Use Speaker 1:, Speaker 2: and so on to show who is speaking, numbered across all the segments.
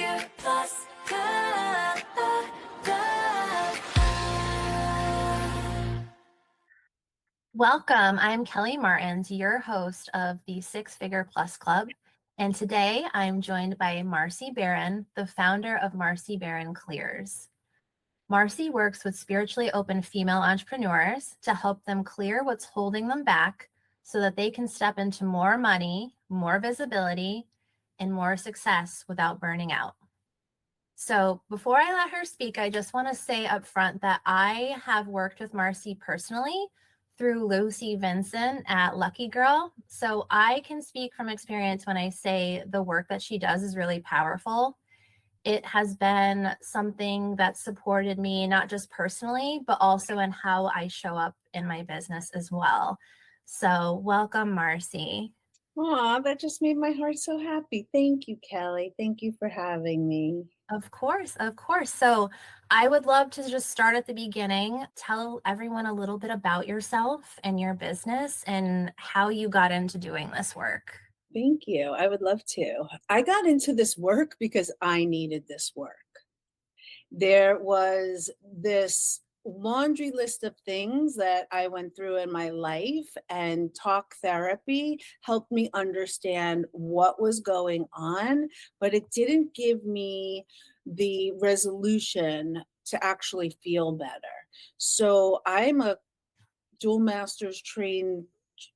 Speaker 1: Figure Plus Club.
Speaker 2: Welcome. I'm Kelly Martins, your host of the Six Figure Plus Club. And today I'm joined by Marci Baron, the founder of Marci Baron Clears. Marci works with spiritually open female entrepreneurs to help them clear what's holding them back so that they can step into more money, more visibility, and more success without burning out. So before I let her speak, I just want to say up front that I have worked with Marci personally through Lucy Vincent at Lucky Girl. So I can speak from experience when I say the work that she does is really powerful. It has been something that supported me, not just personally, but also in how I show up in my business as well. So welcome, Marci.
Speaker 3: Aw, that just made my heart so happy. Thank you, Kelly. Thank you for having me.
Speaker 2: Of course, of course. So I would love to just start at the beginning. Tell everyone a little bit about yourself and your business and how you got into doing this work.
Speaker 3: Thank you. I would love to. I got into this work because I needed this work. There was this laundry list of things that I went through in my life, and talk therapy helped me understand what was going on, but it didn't give me the resolution to actually feel better. So I'm a dual master's trained,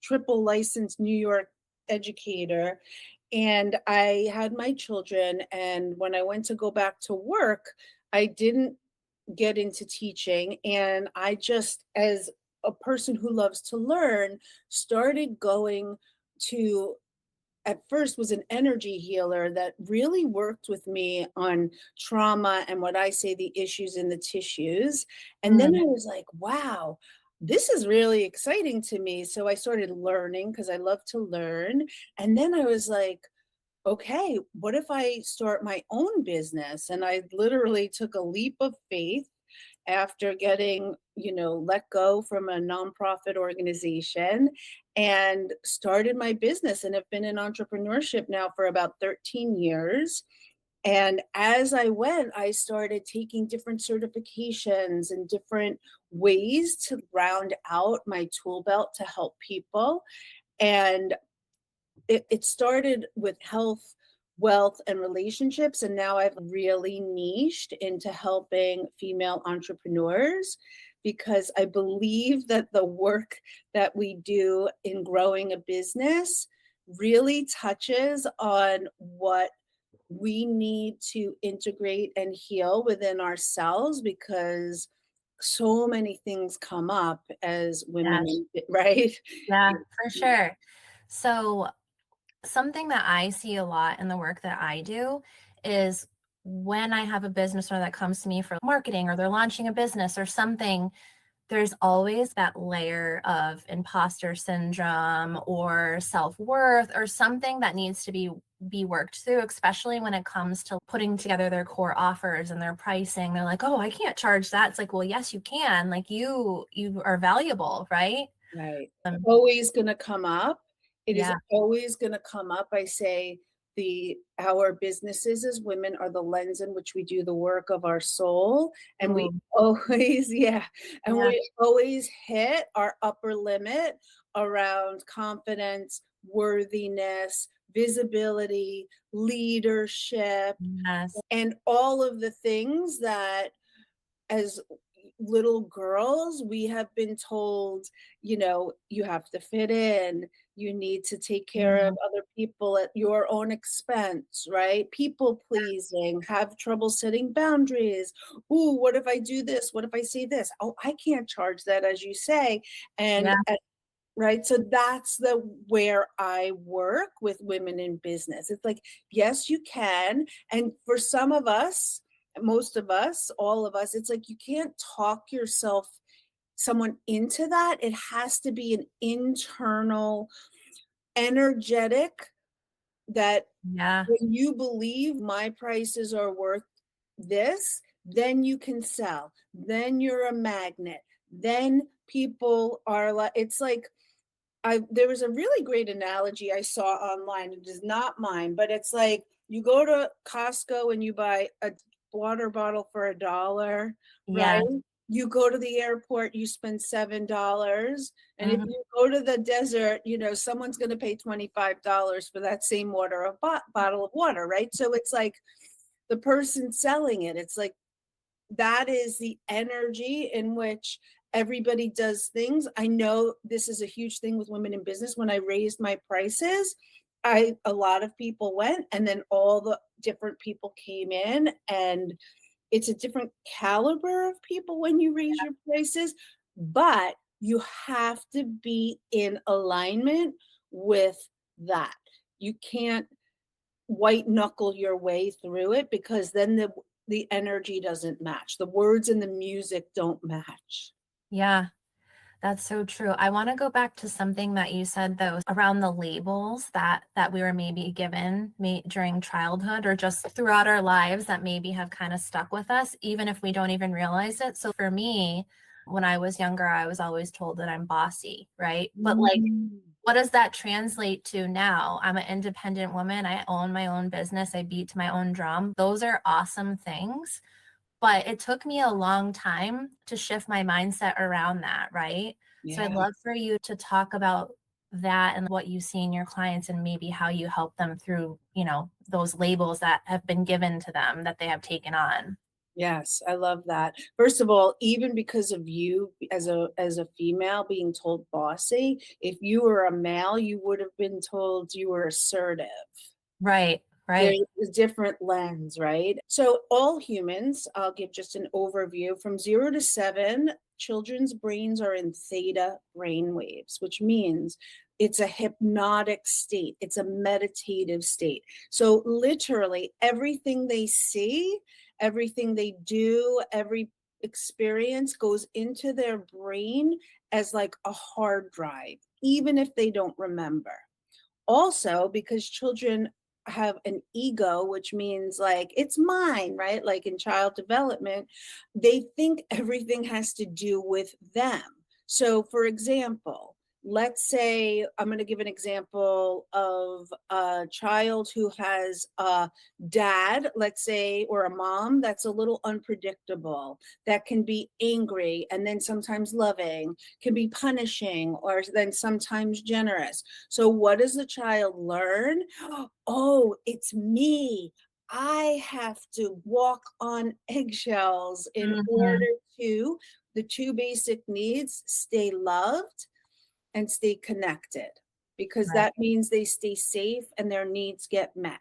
Speaker 3: triple licensed New York educator. And I had my children. And when I went to go back to work, I didn't get into teaching. And I just, as a person who loves to learn, started going to, at first was an energy healer that really worked with me on trauma and what I say the issues in the tissues. And then I was like, wow, this is really exciting to me. So I started learning because I love to learn. And then I was like, okay, what if I start my own business? And I literally took a leap of faith after getting, let go from a nonprofit organization and started my business, and have been in entrepreneurship now for about 13 years. And as I went, I started taking different certifications and different ways to round out my tool belt to help people. And it started with health, wealth, and relationships. And now I've really niched into helping female entrepreneurs, because I believe that the work that we do in growing a business really touches on what we need to integrate and heal within ourselves, because so many things come up as women, right?
Speaker 2: Yeah, for sure. So something that I see a lot in the work that I do is when I have a business owner that comes to me for marketing, or they're launching a business or something, there's always that layer of imposter syndrome or self-worth or something that needs to be worked through, especially when it comes to putting together their core offers and their pricing. They're like, oh, I can't charge that. It's like, well, yes, you can. Like you are valuable, right?
Speaker 3: Right. Always going to come up. It is
Speaker 2: Yeah.
Speaker 3: always going to come up. I say our businesses as women are the lens in which we do the work of our soul. And we always, and we always hit our upper limit around confidence, worthiness, visibility, leadership,
Speaker 2: Yes.
Speaker 3: and all of the things that, as little girls, we have been told, you have to fit in, you need to take care of other people at your own expense, right? People pleasing, have trouble setting boundaries. Ooh, what if I do this? What if I say this? Oh, I can't charge that, as you say. And right. So that's where I work with women in business. It's like, yes, you can. And for some of us, most of us, all of us, it's like you can't talk someone into that. It has to be an internal, energetic, that when you believe my prices are worth this, then you can sell. Then you're a magnet. Then people are like, it's like, there was a really great analogy I saw online. It is not mine, but it's like, You go to Costco and you buy a water bottle for $1, right?
Speaker 2: Yeah.
Speaker 3: You go to the airport, you spend $7. And if
Speaker 2: Mhm.
Speaker 3: you go to the desert, someone's going to pay $25 for that same bottle of water, right? So it's like the person selling it, it's like that is the energy in which everybody does things. I know this is a huge thing with women in business. When I raised my prices, a lot of people went, and then all the different people came in, and it's a different caliber of people when you raise your prices, but you have to be in alignment with that. You can't white knuckle your way through it, because then the energy doesn't match. The words and the music don't match.
Speaker 2: Yeah. That's so true. I want to go back to something that you said though around the labels that we were maybe given during childhood or just throughout our lives that maybe have kind of stuck with us even if we don't even realize it. So for me, when I was younger, I was always told that I'm bossy, right? But like what does that translate to now? I'm an independent woman. I own my own business. I beat to my own drum. Those are awesome things. But it took me a long time to shift my mindset around that, right? So I'd
Speaker 3: Yeah.
Speaker 2: love for you to talk about that and what you see in your clients and maybe how you help them through, those labels that have been given to them that they have taken on.
Speaker 3: Yes, I love that. First of all, even because of you as a female being told bossy, if you were a male, you would have been told you were assertive.
Speaker 2: Right, right.
Speaker 3: There's a different lens, right? So all humans, I'll give just an overview. From 0 to 7, children's brains are in theta brain waves, which means it's a hypnotic state. It's a meditative state. So literally everything they see, everything they do, every experience goes into their brain as like a hard drive, even if they don't remember. Also, because children have an ego, which means like it's mine, right? Like in child development, they think everything has to do with them. So, for example, let's say I'm going to give an example of a child who has a dad, let's say, or a mom that's a little unpredictable, that can be angry and then sometimes loving, can be punishing, or then sometimes generous. So what does the child learn? Oh, it's me. I have to walk on eggshells in order
Speaker 2: Mhm.
Speaker 3: to the two basic needs: stay loved and stay connected, because
Speaker 2: Right.
Speaker 3: that means they stay safe and their needs get met.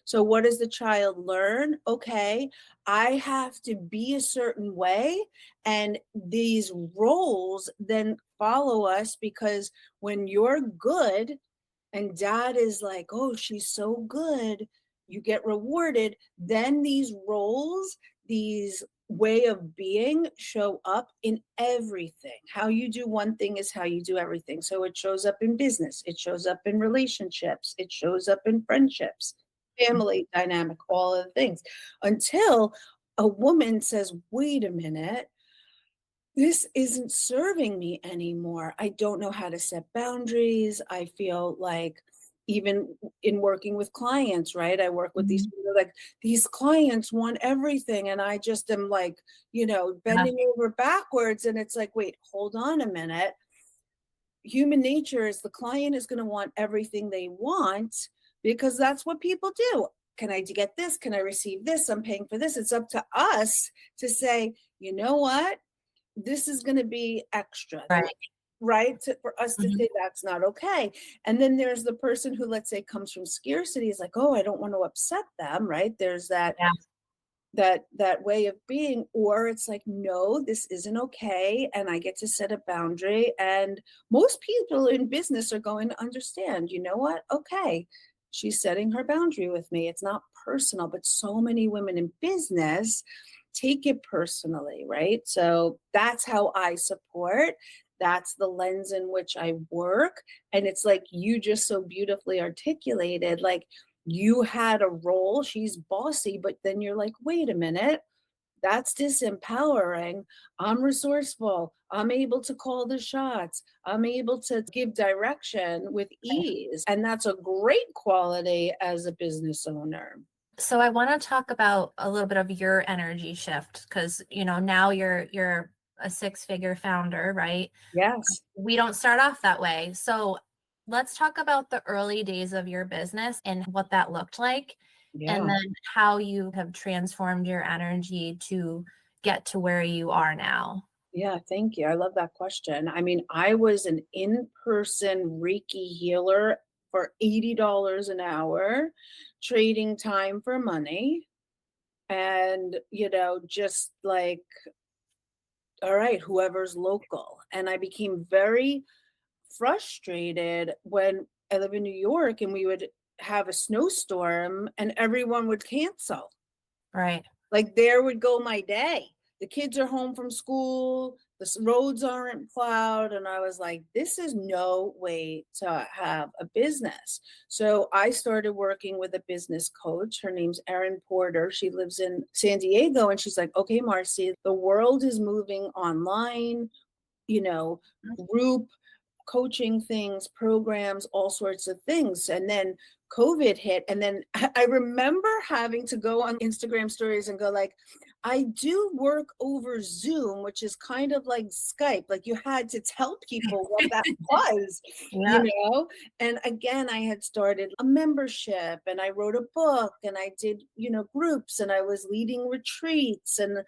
Speaker 3: So what does the child learn? Okay, I have to be a certain way, and these roles then follow us, because when you're good and dad is like, oh, she's so good, you get rewarded, then these roles, these way of being show up in everything. How you do one thing is how you do everything. So it shows up in business, it shows up in relationships, it shows up in friendships, family dynamic, all of the things, until a woman says, wait a minute, this isn't serving me anymore. I don't know how to set boundaries. I feel like, even in working with clients, right? I work with these
Speaker 2: Mhm.
Speaker 3: people, like these clients want everything. And I just am like,
Speaker 2: Yeah.
Speaker 3: bending over backwards. And it's like, wait, hold on a minute. Human nature is the client is going to want everything they want, because that's what people do. Can I get this? Can I receive this? I'm paying for this. It's up to us to say, you know what? This is going to be extra,
Speaker 2: Right.
Speaker 3: right? For us to
Speaker 2: Mhm.
Speaker 3: say that's not okay. And then there's the person who, let's say, comes from scarcity, is like, oh, I don't want to upset them, right? There's
Speaker 2: Yeah.
Speaker 3: that way of being. Or it's like, no, this isn't okay, and I get to set a boundary. And most people in business are going to understand, you know what? Okay, she's setting her boundary with me. It's not personal. But so many women in business take it personally, right? So that's how I support. That's the lens in which I work. And it's like you just so beautifully articulated, like, you had a role, she's bossy, but then you're like, wait a minute, That's disempowering. I'm resourceful. I'm able to call the shots. I'm able to give direction with ease. And that's a great quality as a business owner.
Speaker 2: So I want to talk about a little bit of your energy shift because, now you're a six-figure founder, right?
Speaker 3: Yes.
Speaker 2: We don't start off that way. So let's talk about the early days of your business and what that looked like, and
Speaker 3: Yeah.
Speaker 2: then how you have transformed your energy to get to where you are now.
Speaker 3: Yeah, thank you. I love that question. I mean, I was an in-person Reiki healer for $80 an hour, trading time for money. And, just like, all right, whoever's local. And I became very frustrated when I live in New York and we would have a snowstorm and everyone would cancel.
Speaker 2: Right.
Speaker 3: Like there would go my day. The kids are home from school, roads aren't plowed. And I was like, this is no way to have a business. So I started working with a business coach. Her name's Erin Porter. She lives in San Diego. And she's like, okay, Marci, the world is moving online, group coaching things, programs, all sorts of things. And then COVID hit. And then I remember having to go on Instagram stories and go like, I do work over Zoom, which is kind of like Skype. Like you had to tell people what that was,
Speaker 2: Yeah.
Speaker 3: And again, I had started a membership and I wrote a book and I did, groups and I was leading retreats and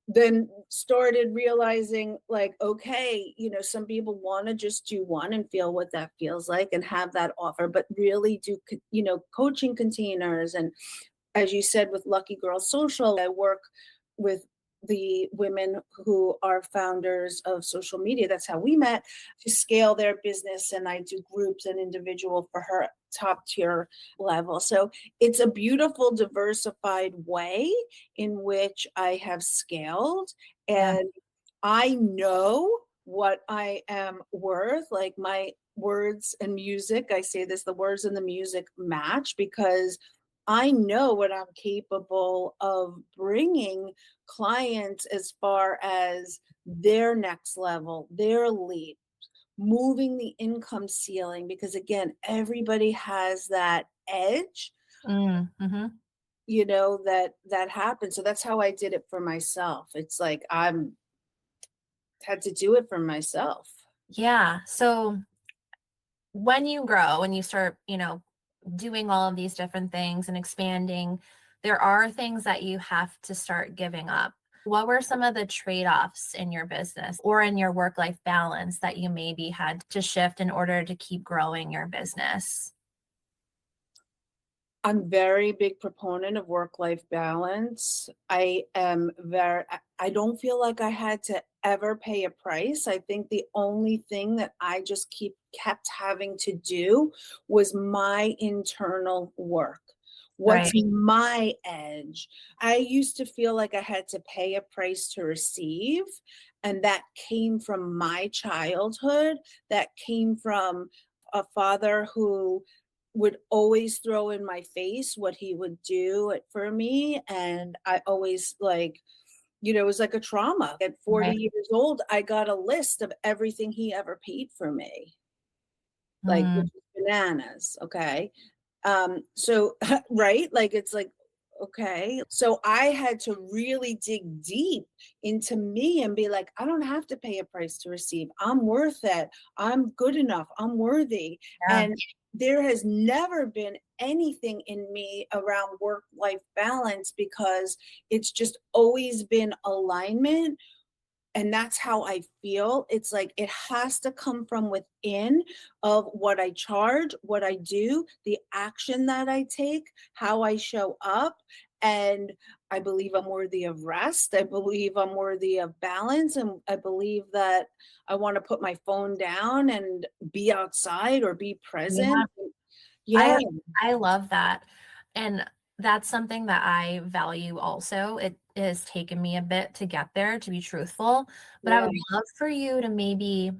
Speaker 3: then started realizing like, okay, some people want to just do one and feel what that feels like and have that offer, but really do, coaching containers. And as you said, with Lucky Girl Social, I work with the women who are founders of social media. That's how we met, to scale their business. And I do groups and individual for her top tier level. So it's a beautiful, diversified way in which I have scaled.
Speaker 2: Yeah.
Speaker 3: And I know what I am worth. Like my words and music, I say this, the words and the music match, because I know what I'm capable of bringing clients as far as their next level, their leap, moving the income ceiling, because again, everybody has that edge,
Speaker 2: Mm-hmm.
Speaker 3: that happens. So that's how I did it for myself. It's like I'm had to do it for myself.
Speaker 2: Yeah. So when you grow and you start, doing all of these different things and expanding, there are things that you have to start giving up. What were some of the trade-offs in your business or in your work-life balance that you maybe had to shift in order to keep growing your business?
Speaker 3: I'm very big proponent of work-life balance. I don't feel like I had to ever pay a price. I think the only thing that I just kept having to do was my internal work. What's
Speaker 2: Right.
Speaker 3: my edge? I used to feel like I had to pay a price to receive, and that came from my childhood. That came from a father who would always throw in my face what he would do for me. And I always it was like a trauma. At 40
Speaker 2: Right.
Speaker 3: years old, I got a list of everything he ever paid for me, like,
Speaker 2: Mm,
Speaker 3: which is bananas. Okay. So, right. Like, it's like, okay. So I had to really dig deep into me and be like, I don't have to pay a price to receive. I'm worth it. I'm good enough. I'm worthy.
Speaker 2: yeah.
Speaker 3: And there has never been anything in me around work-life balance, because it's just always been alignment. And that's how I feel. It's like it has to come from within, of what I charge, what I do, the action that I take, how I show up. And I believe I'm worthy of rest. I believe I'm worthy of balance. And I believe that I want to put my phone down and be outside or be
Speaker 2: Yeah.
Speaker 3: present.
Speaker 2: I
Speaker 3: Yeah.
Speaker 2: I love that. And that's something that I value also. It has taken me a bit to get there, to be truthful, but I
Speaker 3: Yeah.
Speaker 2: would love for you to maybe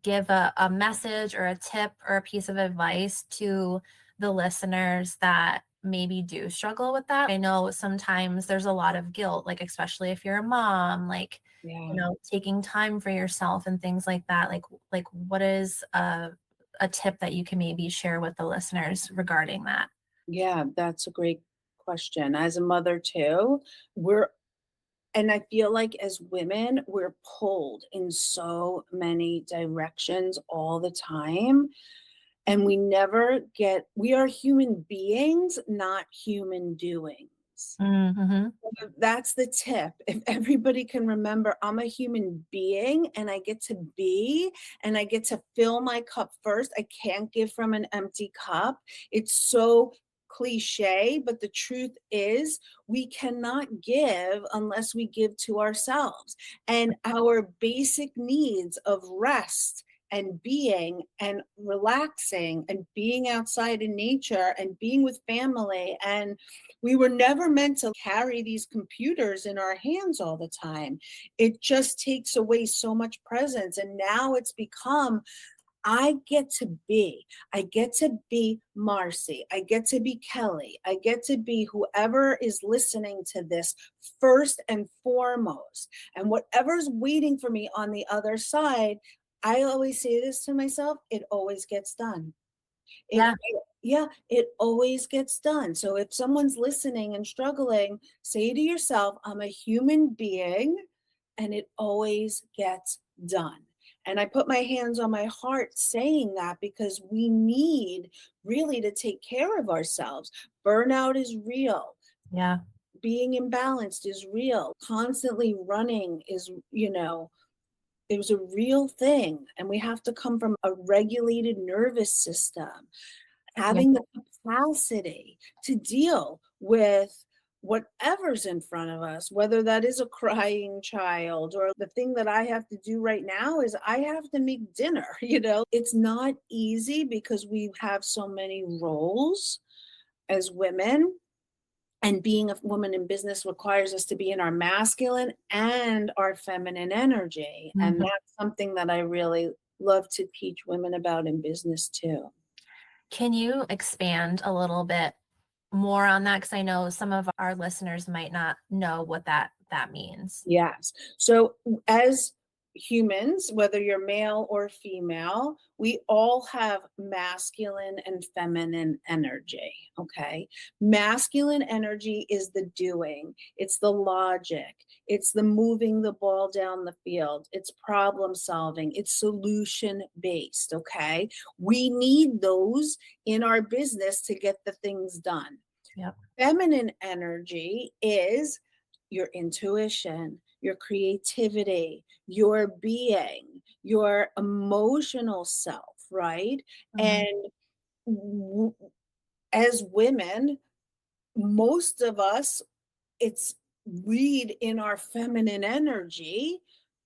Speaker 2: give a message or a tip or a piece of advice to the listeners that maybe do struggle with that. I know sometimes there's a lot of guilt, like especially if you're a mom, like,
Speaker 3: Yeah.
Speaker 2: taking time for yourself and things like that. Like what is a tip that you can maybe share with the listeners regarding that?
Speaker 3: Yeah, that's a great question. As a mother too, and I feel like as women, we're pulled in so many directions all the time. And we are human beings, not human doings.
Speaker 2: Mm-hmm.
Speaker 3: That's the tip. If everybody can remember, I'm a human being and I get to be and I get to fill my cup first. I can't give from an empty cup. It's so cliche, but the truth is we cannot give unless we give to ourselves. And our basic needs of rest and being and relaxing and being outside in nature and being with family. And we were never meant to carry these computers in our hands all the time. It just takes away so much presence. And now it's become, I get to be. I get to be Marci. I get to be Kelly. I get to be whoever is listening to this first and foremost. And whatever's waiting for me on the other side, I always say this to myself, it always gets done.
Speaker 2: Yeah.
Speaker 3: It always gets done. So if someone's listening and struggling, say to yourself, I'm a human being and it always gets done. And I put my hands on my heart saying that because we need really to take care of ourselves. Burnout is real.
Speaker 2: Yeah.
Speaker 3: Being imbalanced is real. Constantly running is, it was a real thing. And we have to come from a regulated nervous system, having the capacity to deal with whatever's in front of us, whether that is a crying child or the thing that I have to do right now is I have to make dinner. It's not easy because we have so many roles as women. And being a woman in business requires us to be in our masculine and our feminine energy. And
Speaker 2: Mhm.
Speaker 3: that's something that I really love to teach women about in business too.
Speaker 2: Can you expand a little bit more on that? Because I know some of our listeners might not know what that means.
Speaker 3: Yes. So as humans, whether you're male or female, we all have masculine and feminine energy. Okay. Masculine energy is the doing, it's the logic, it's the moving the ball down the field, it's problem solving, it's solution based. Okay. We need those in our business to get the things done.
Speaker 2: Yep.
Speaker 3: Feminine energy is your intuition, your creativity, your being, your emotional self, right?
Speaker 2: Mhm.
Speaker 3: And as women, most of us, it's read in our feminine energy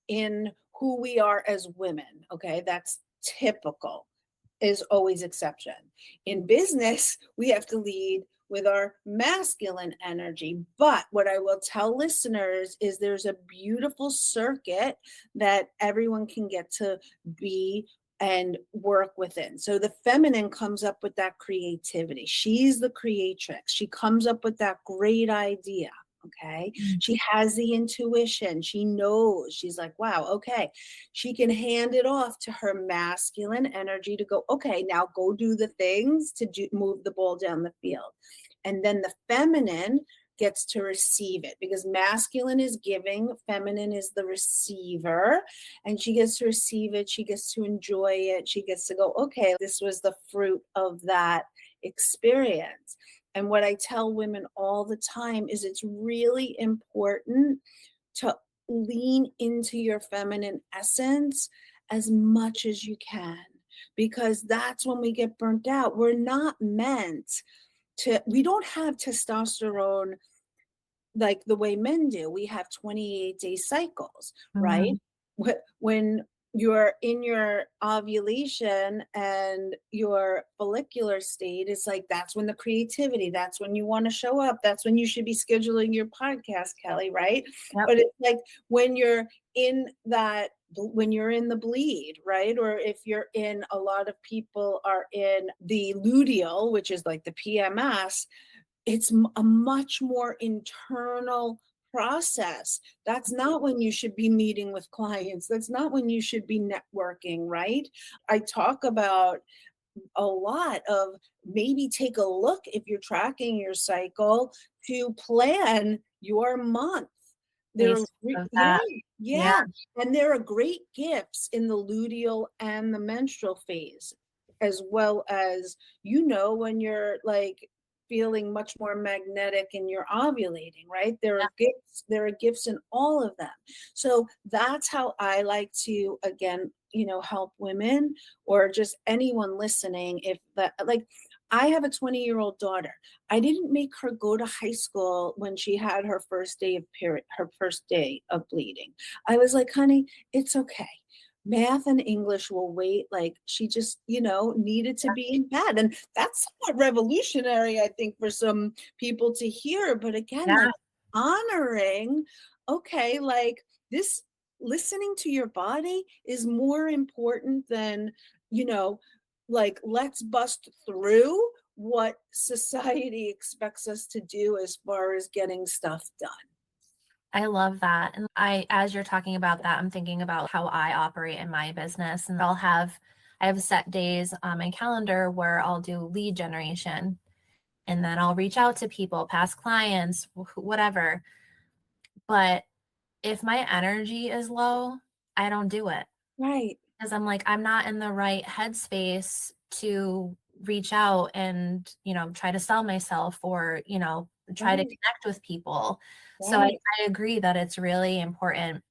Speaker 3: in who we are as women. Okay, that's typical, is always exception. In business, we have to lead with our masculine energy. But what I will tell listeners is there's a beautiful circuit that everyone can get to be and work within. So the feminine comes up with that creativity. She's the creatrix. She comes up with that great idea. Okay.
Speaker 2: Mm.
Speaker 3: She has the intuition. She knows. She's like, wow, okay. She can hand it off to her masculine energy to go, okay, now go do the things to move the ball down the field. And then the feminine gets to receive it because masculine is giving, feminine is the receiver, and she gets to receive it. She gets to enjoy it. She gets to go, okay, this was the fruit of that experience. And what I tell women all the time is it's really important to lean into your feminine essence as much as you can, because that's when we get burnt out. We're not meant we don't have testosterone like the way men do. We have 28-day cycles, right?
Speaker 2: Mhm.
Speaker 3: When you're in your ovulation and your follicular state, it's like that's when the creativity, that's when you want to show up, that's when you should be scheduling your podcast, Kelly, right?
Speaker 2: Yep.
Speaker 3: But it's like when you're in the bleed, right? Or if you're in, a lot of people are in the luteal, which is like the PMS, it's a much more internal process. That's not when you should be meeting with clients. That's not when you should be networking, right? I talk about a lot of maybe take a look if you're tracking your cycle to plan your month. There are
Speaker 2: Basis of that. Yeah.
Speaker 3: yeah, and there are great gifts in the luteal and the menstrual phase, as well as, when you're like feeling much more magnetic and you're ovulating, right? There are gifts in all of them. So that's how I like to, again, help women or just anyone listening. If that, like, I have a 20-year-old daughter. I didn't make her go to high school when she had her first day of bleeding. I was like, honey, it's okay. Math and English will wait. Like, she just, needed to be in bed. And that's somewhat revolutionary, I think, for some people to hear. But again,
Speaker 2: Yeah.
Speaker 3: like, honoring, okay, like, this, listening to your body is more important than, like, let's bust through what society expects us to do as far as getting stuff done.
Speaker 2: I love that. And as you're talking about that, I'm thinking about how I operate in my business. And I have set days on my calendar where I'll do lead generation, and then I'll reach out to people, past clients, whatever. But if my energy is low, I don't do it.
Speaker 3: Right.
Speaker 2: Because I'm like, I'm not in the right headspace to reach out and, try to sell myself or, try to
Speaker 3: Right.
Speaker 2: connect with people. So I agree that it's really important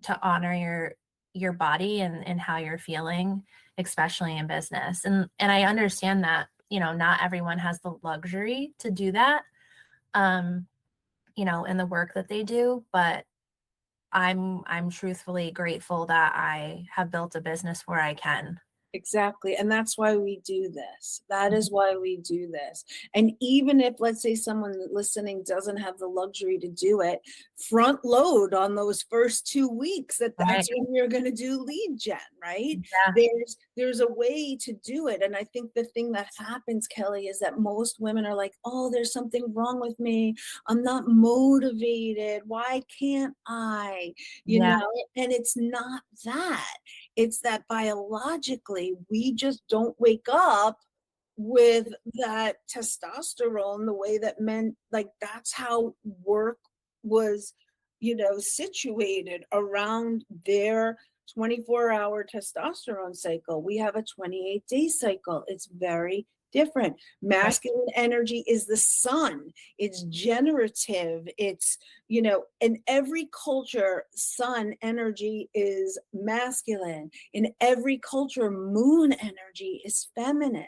Speaker 2: to honor your body and how you're feeling, especially in business. And I understand that, not everyone has the luxury to do that, in the work that they do, but I'm truthfully grateful that I have built a business where I can.
Speaker 3: Exactly. And that's why we do this. That is why we do this. And even if, let's say, someone listening doesn't have the luxury to do it, front load on those first 2 weeks that's
Speaker 2: Right.
Speaker 3: when you're going to do lead gen, right?
Speaker 2: Yeah.
Speaker 3: There's a way to do it. And I think the thing that happens, Kelly, is that most women are like, oh, there's something wrong with me. I'm not motivated. Why can't I?
Speaker 2: Yeah.
Speaker 3: And it's not that. It's that biologically, we just don't wake up with that testosterone the way that men, like, that's how work was, situated around their 24-hour testosterone cycle. We have a 28-day cycle. It's very different. Masculine energy is the sun. It's generative. It's, in every culture, sun energy is masculine. In every culture, moon energy is feminine.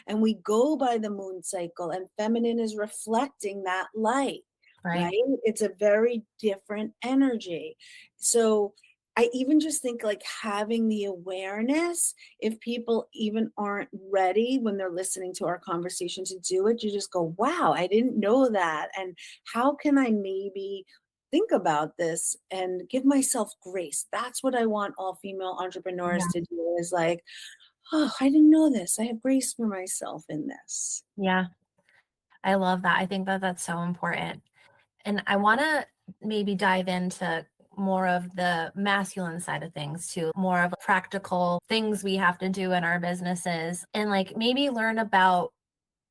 Speaker 3: And we go by the moon cycle, and feminine is reflecting that light, right? It's a very different energy. So I even just think, like, having the awareness, if people even aren't ready when they're listening to our conversation to do it, you just go, wow, I didn't know that. And how can I maybe think about this and give myself grace? That's what I want all female entrepreneurs to do, is like, oh, I didn't know this. I have grace for myself in this.
Speaker 2: Yeah. I love that. I think that that's so important. And I want to maybe dive into more of the masculine side of things too, more of practical things we have to do in our businesses, and like maybe learn about,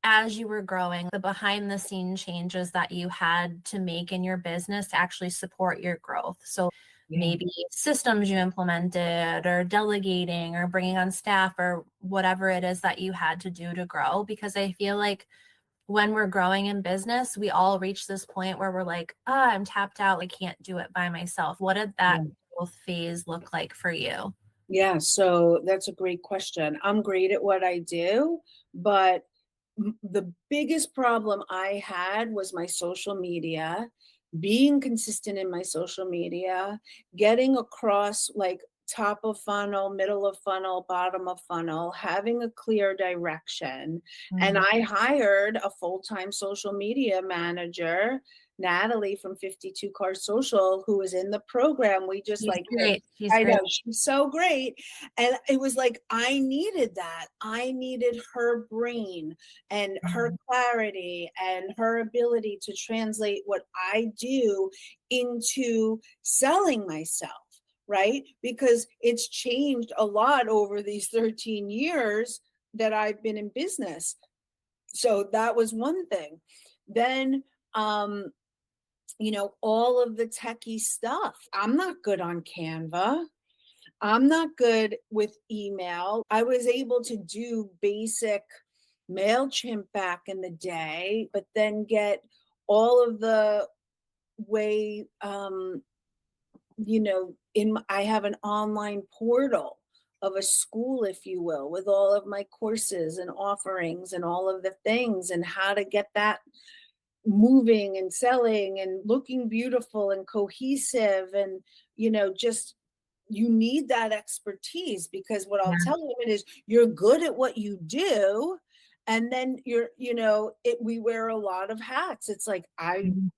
Speaker 2: as you were growing, the behind the scene changes that you had to make in your business to actually support your growth. So maybe systems you implemented, or delegating, or bringing on staff, or whatever it is that you had to do to grow. Because I feel like when we're growing in business, we all reach this point where we're like, I'm tapped out. I can't do it by myself. What did that growth phase look like for you?
Speaker 3: Yeah, so that's a great question. I'm great at what I do, but the biggest problem I had was my social media, being consistent in my social media, getting across, like, top of funnel, middle of funnel, bottom of funnel, having a clear direction. And
Speaker 2: Mm.
Speaker 3: I hired a full-time social media manager, Natalie from 52 Car Social, who was in the program. We just
Speaker 2: She's
Speaker 3: like,
Speaker 2: great. She's
Speaker 3: I know
Speaker 2: great.
Speaker 3: she's so great. And it was like, I needed that. I needed her brain and her
Speaker 2: Mhm.
Speaker 3: clarity and her ability to translate what I do into selling myself. Right? Because it's changed a lot over these 13 years that I've been in business. So that was one thing. Then, all of the techie stuff. I'm not good on Canva. I'm not good with email. I was able to do basic MailChimp back in the day, but then get all of the way, I have an online portal of a school, if you will, with all of my courses and offerings and all of the things and how to get that moving and selling and looking beautiful and cohesive. And, just you need that expertise, because what I'll
Speaker 2: Yeah.
Speaker 3: tell you is you're good at what you do. And then we wear a lot of hats. It's like,
Speaker 2: Mhm.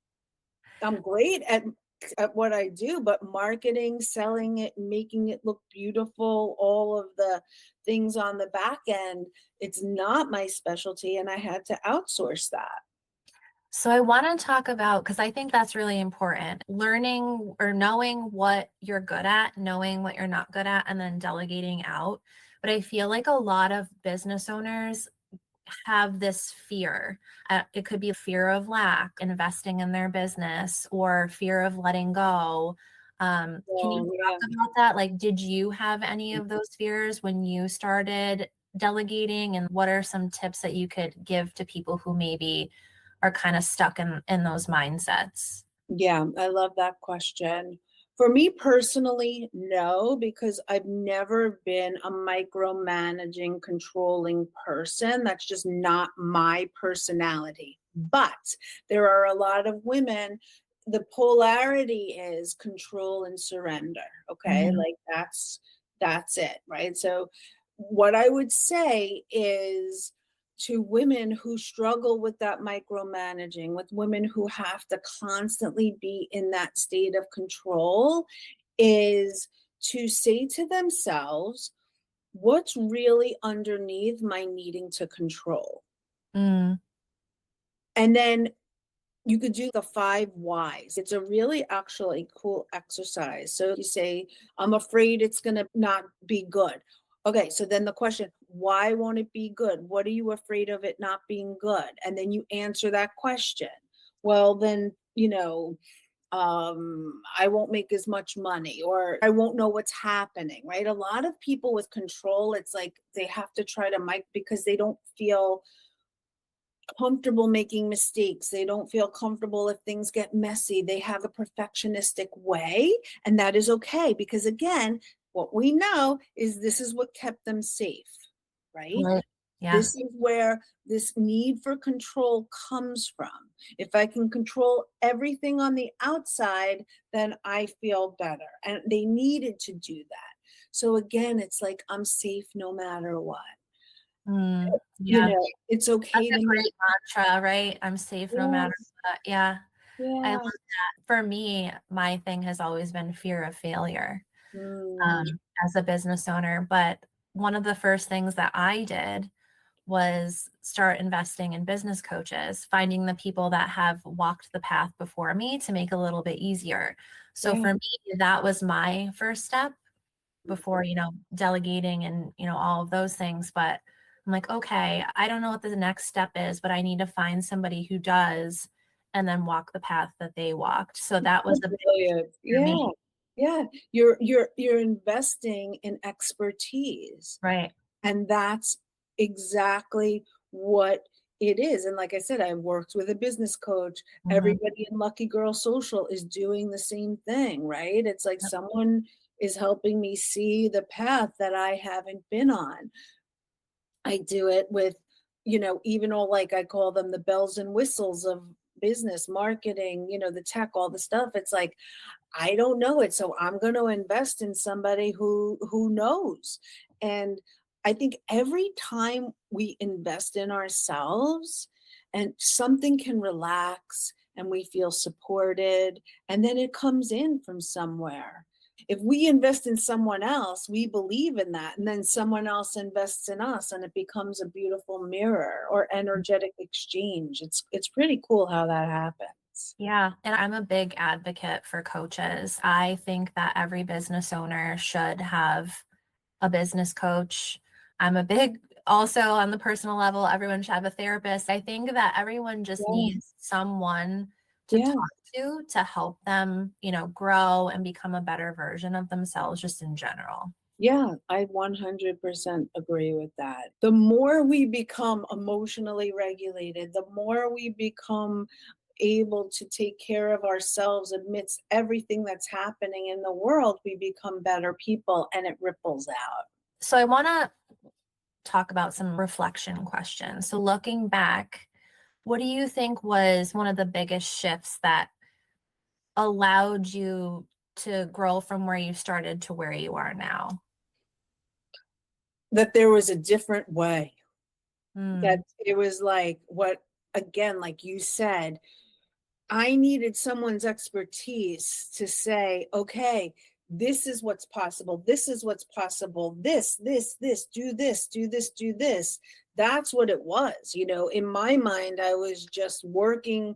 Speaker 3: I'm great at what I do, but marketing, selling it, making it look beautiful, all of the things on the back end, it's not my specialty, and I had to outsource that.
Speaker 2: So I want to talk about, because I think that's really important, learning or knowing what you're good at, knowing what you're not good at, and then delegating out. But I feel like a lot of business owners have this fear. It could be fear of lack, investing in their business, or fear of letting go. Can you
Speaker 3: Oh,
Speaker 2: talk
Speaker 3: yeah.
Speaker 2: about that? Like, did you have any of those fears when you started delegating? And what are some tips that you could give to people who maybe are kind of stuck in those mindsets?
Speaker 3: Yeah, I love that question. For me personally, no, because I've never been a micromanaging, controlling person. That's just not my personality. But there are a lot of women, the polarity is control and surrender. Okay.
Speaker 2: Mhm.
Speaker 3: Like that's it, right? So what I would say is, to women who struggle with that micromanaging, with women who have to constantly be in that state of control, is to say to themselves, what's really underneath my needing to control?
Speaker 2: Mm.
Speaker 3: And then you could do the 5 whys. It's a really actually cool exercise. So you say, I'm afraid it's going to not be good. Okay, so then the question, why won't it be good? What are you afraid of it not being good? And then you answer that question. Well, then, I won't make as much money, or I won't know what's happening, right? A lot of people with control, it's like they have to try to because they don't feel comfortable making mistakes. They don't feel comfortable if things get messy. They have a perfectionistic way, and that is okay, because again, what we know is this is what kept them safe, right?
Speaker 2: Right. Yeah.
Speaker 3: This is where this need for control comes from. If I can control everything on the outside, then I feel better. And they needed to do that. So again, it's like I'm safe no matter what.
Speaker 2: Mm. Yeah.
Speaker 3: It's
Speaker 2: That's
Speaker 3: okay
Speaker 2: a
Speaker 3: to make,
Speaker 2: great mantra, right? I'm safe no matter
Speaker 3: yes,
Speaker 2: what. Yeah. I love
Speaker 3: yeah.
Speaker 2: that. For me, my thing has always been fear of failure,
Speaker 3: Mm,
Speaker 2: as a business owner. But one of the first things that I did was start investing in business coaches, finding the people that have walked the path before me to make it a little bit easier. So
Speaker 3: yeah.
Speaker 2: for me, that was my first step before, delegating and, all of those things. But I'm like, okay, I don't know what the next step is, but I need to find somebody who does and then walk the path that they walked. So that was
Speaker 3: Oh,
Speaker 2: a big
Speaker 3: brilliant.
Speaker 2: for
Speaker 3: Yeah.
Speaker 2: me.
Speaker 3: Yeah. You're investing in expertise.
Speaker 2: Right.
Speaker 3: And that's exactly what it is. And like I said, I worked with a business coach.
Speaker 2: Mhm.
Speaker 3: Everybody in Lucky Girl Social is doing the same thing, right? It's like
Speaker 2: Yep.
Speaker 3: someone is helping me see the path that I haven't been on. I do it with, even all, like I call them the bells and whistles of business, marketing, the tech, all the stuff. It's like, I don't know it, so I'm going to invest in somebody who knows. And I think every time we invest in ourselves and something can relax and we feel supported, and then it comes in from somewhere. If we invest in someone else, we believe in that, and then someone else invests in us, and it becomes a beautiful mirror or energetic exchange. It's pretty cool how that happens.
Speaker 2: Yeah, and I'm a big advocate for coaches. I think that every business owner should have a business coach. I'm a big, also on the personal level, everyone should have a therapist. I think that everyone just
Speaker 3: Yeah,
Speaker 2: needs someone to
Speaker 3: yeah,
Speaker 2: talk to help them, grow and become a better version of themselves just in general.
Speaker 3: yeah. I 100% agree with that. The more we become emotionally regulated, the more we become able to take care of ourselves amidst everything that's happening in the world, we become better people and it ripples out.
Speaker 2: So I want to talk about some reflection questions. So looking back, what do you think was one of the biggest shifts that allowed you to grow from where you started to where you are now?
Speaker 3: That there was a different way, that
Speaker 2: Mm,
Speaker 3: it was like what, again, like you said, I needed someone's expertise to say, okay, this is what's possible. This is what's possible. This, do this, do this, do this. That's what it was. In my mind, I was just working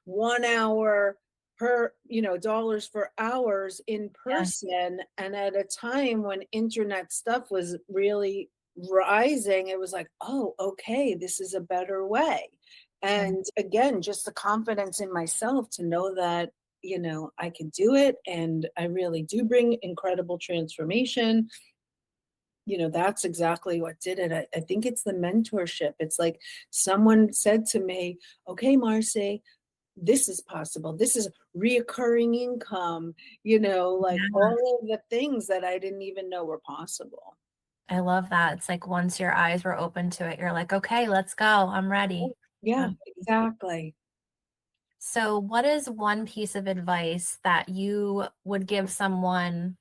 Speaker 3: 1 hour per, dollars for hours in
Speaker 2: yeah.
Speaker 3: person. And at a time when internet stuff was really rising, it was like, oh, okay, this is a better way. And again, just the confidence in myself to know that, I can do it. And I really do bring incredible transformation. That's exactly what did it. I think it's the mentorship. It's like someone said to me, okay, Marci, this is possible. This is reoccurring income, like
Speaker 2: Yeah.
Speaker 3: all of the things that I didn't even know were possible.
Speaker 2: I love that. It's like once your eyes were open to it, you're like, okay, let's go. I'm ready.
Speaker 3: Yeah,
Speaker 2: Um,
Speaker 3: exactly.
Speaker 2: so, what is one piece of advice that you would give someone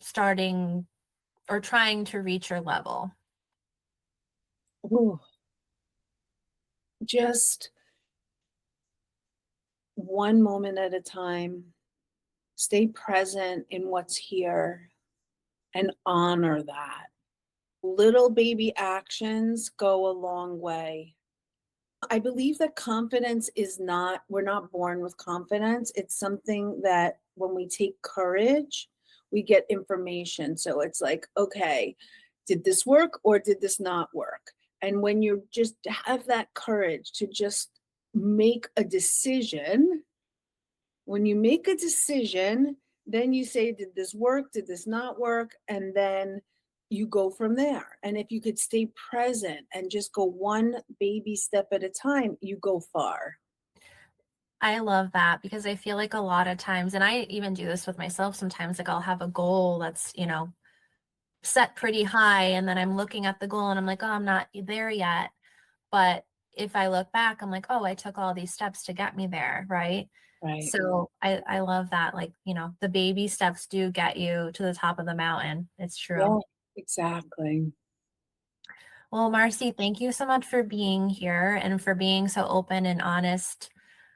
Speaker 2: starting or trying to reach your level?
Speaker 3: Ooh, just one moment at a time. Stay present in what's here and honor that. Little baby actions go a long way. I believe that confidence is not, we're not born with confidence. It's something that when we take courage, we get information. So it's like, okay, did this work or did this not work? And when you just have that courage to just make a decision, when you make a decision, then you say, did this work? Did this not work? And then you go from there. And if you could stay present and just go one baby step at a time, you go far.
Speaker 2: I love that because I feel like a lot of times, and I even do this with myself sometimes, like I'll have a goal that's, set pretty high. And then I'm looking at the goal and I'm like, oh, I'm not there yet. But if I look back, I'm like, oh, I took all these steps to get me there. Right.
Speaker 3: Right.
Speaker 2: So I love that. Like, the baby steps do get you to the top of the mountain. It's true.
Speaker 3: Yeah, exactly.
Speaker 2: Well, Marci, thank you so much for being here and for being so open and honest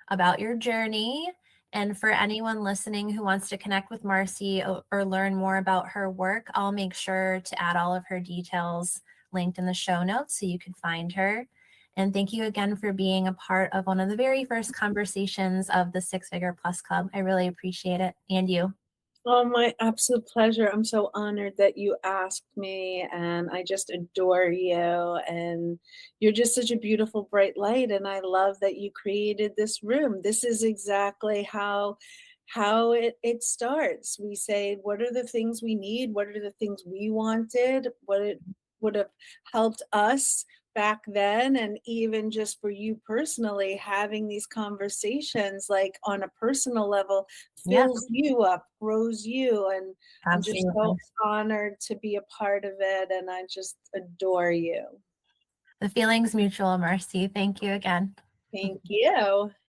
Speaker 2: about your journey. And for anyone listening who wants to connect with Marci or learn more about her work, I'll make sure to add all of her details linked in the show notes so you can find her. And thank you again for being a part of one of the very first conversations of the Six Figure Plus Club. I really appreciate it. And you.
Speaker 3: Oh, my absolute pleasure. I'm so honored that you asked me, and I just adore you. And you're just such a beautiful, bright light. And I love that you created this room. This is exactly how it starts. We say, what are the things we need? What are the things we wanted? What it would have helped us back then, and even just for you personally, having these conversations like on a personal level
Speaker 2: Yeah,
Speaker 3: fills you up, grows you, and I'm just so
Speaker 2: absolutely.
Speaker 3: honored to be a part of it, and I just adore you.
Speaker 2: The feeling's mutual, Marci. Thank you again.
Speaker 3: Thank you.